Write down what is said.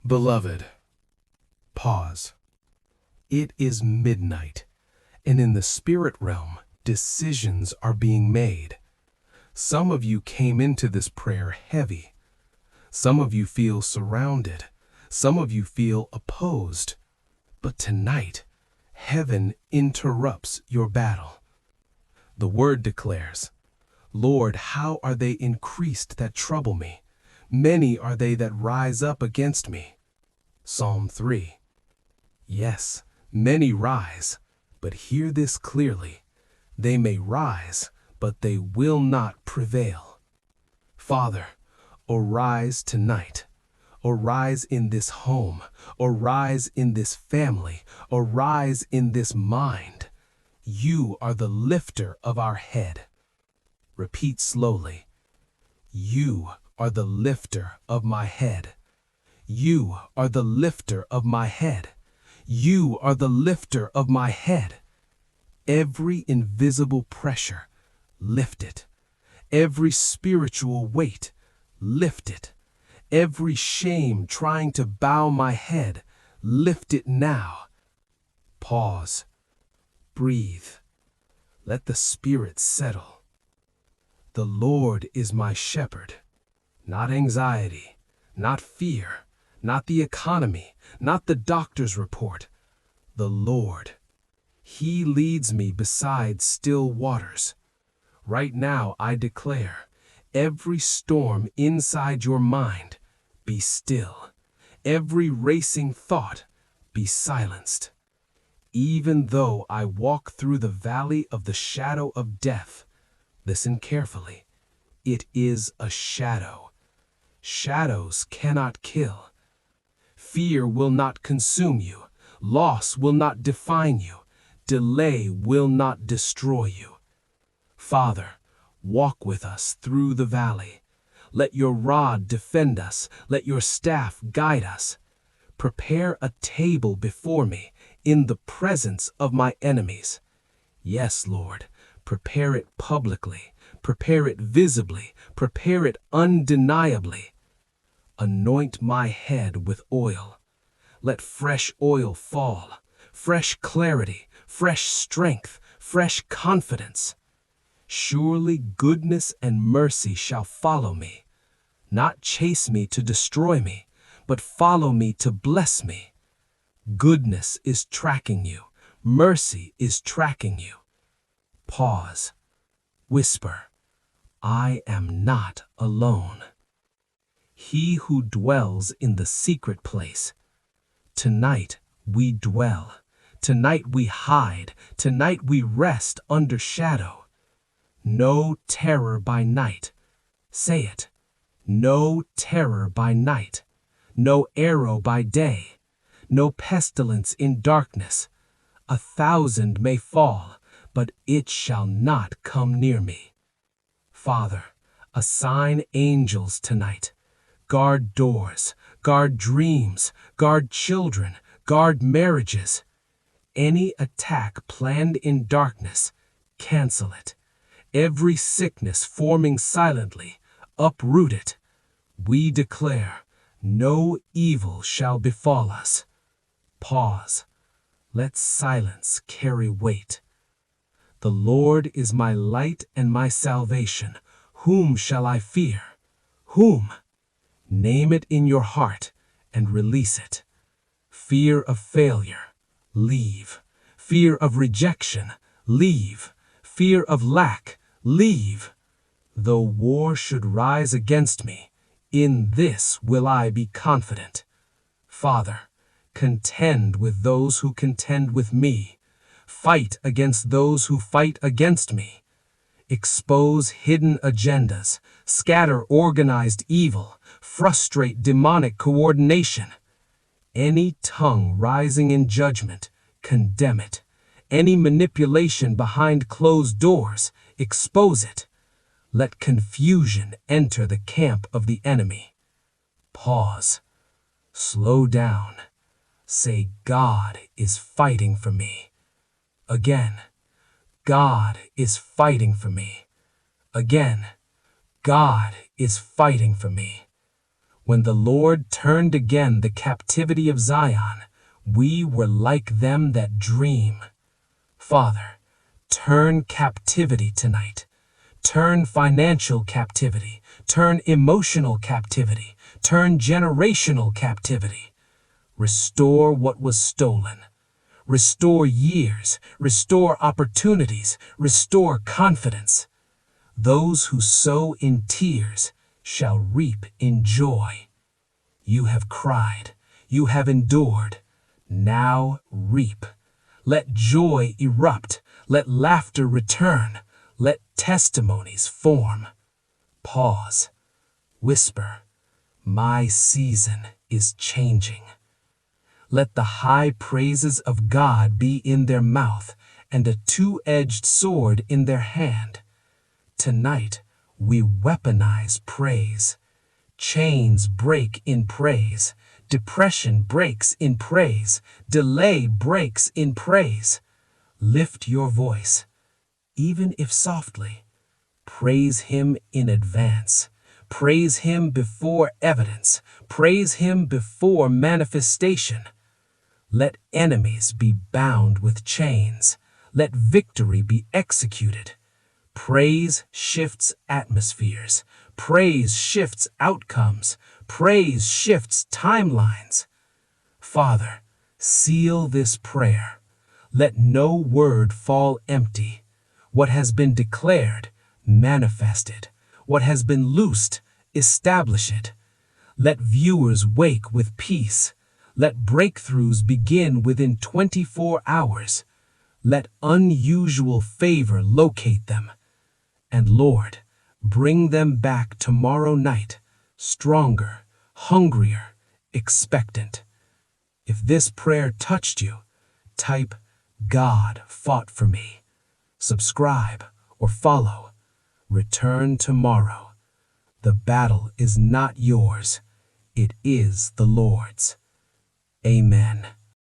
Beloved, pause. It is midnight, and in the spirit realm, decisions are being made. Some of you came into this prayer heavy. Some of you feel surrounded. Some of you feel opposed. But tonight, heaven interrupts your battle. The word declares, Lord, how are they increased that trouble me? Many are they that rise up against me. Psalm 3. Yes, many rise, but hear this clearly. They may rise, but they will not prevail. Father, arise tonight. Arise in this home. Arise in this family. Arise in this mind. You are the lifter of our head. Repeat slowly. You are the lifter of my head. You are the lifter of my head. You are the lifter of my head. Every invisible pressure, lift it. Every spiritual weight, lift it. Every shame trying to bow my head, lift it now. Pause. Breathe. Let the Spirit settle. The Lord is my shepherd. Not anxiety, not fear, not the economy, not the doctor's report. The Lord. He leads me beside still waters. Right now I declare, every storm inside your mind, be still. Every racing thought, be silenced. Even though I walk through the valley of the shadow of death, listen carefully, it is a shadow. Shadows cannot kill. Fear will not consume you. Loss will not define you. Delay will not destroy you. Father, walk with us through the valley. Let your rod defend us. Let your staff guide us. Prepare a table before me in the presence of my enemies. Yes, Lord, prepare it publicly. Prepare it visibly. Prepare it undeniably. Anoint my head with oil. Let fresh oil fall, fresh clarity, fresh strength, fresh confidence. Surely goodness and mercy shall follow me, not chase me to destroy me, but follow me to bless me. Goodness is tracking you. Mercy is tracking you. Pause. Whisper, I am not alone. He who dwells in the secret place. Tonight we dwell. Tonight we hide. Tonight we rest under shadow. No terror by night. Say it. No terror by night. No arrow by day. No pestilence in darkness. 1,000 may fall, but it shall not come near me. Father, assign angels tonight. Guard doors, guard dreams, guard children, guard marriages. Any attack planned in darkness, cancel it. Every sickness forming silently, uproot it. We declare, no evil shall befall us. Pause. Let silence carry weight. The Lord is my light and my salvation. Whom shall I fear? Whom? Name it in your heart and release it. Fear of failure, leave. Fear of rejection, leave. Fear of lack, leave. Though war should rise against me, in this will I be confident. Father, contend with those who contend with me. Fight against those who fight against me. Expose hidden agendas, scatter organized evil, frustrate demonic coordination. Any tongue rising in judgment, condemn it. Any manipulation behind closed doors, expose it. Let confusion enter the camp of the enemy. Pause. Slow down. Say, God is fighting for me. Again. God is fighting for me. Again, God is fighting for me. When the Lord turned again the captivity of Zion, we were like them that dream. Father, turn captivity tonight. Turn financial captivity. Turn emotional captivity. Turn generational captivity. Restore what was stolen. Restore years. Restore opportunities. Restore confidence. Those who sow in tears shall reap in joy. You have cried. You have endured. Now reap. Let joy erupt. Let laughter return. Let testimonies form. Pause. Whisper. My season is changing. Let the high praises of God be in their mouth and a two-edged sword in their hand. Tonight, we weaponize praise. Chains break in praise. Depression breaks in praise. Delay breaks in praise. Lift your voice, even if softly. Praise Him in advance. Praise Him before evidence. Praise Him before manifestation. Let enemies be bound with chains. Let victory be executed. Praise shifts atmospheres. Praise shifts outcomes. Praise shifts timelines. Father, seal this prayer. Let no word fall empty. What has been declared, manifest it. What has been loosed, establish it. Let viewers wake with peace. Let breakthroughs begin within 24 hours. Let unusual favor locate them. And Lord, bring them back tomorrow night, stronger, hungrier, expectant. If this prayer touched you, type, God fought for me. Subscribe or follow. Return tomorrow. The battle is not yours. It is the Lord's. Amen.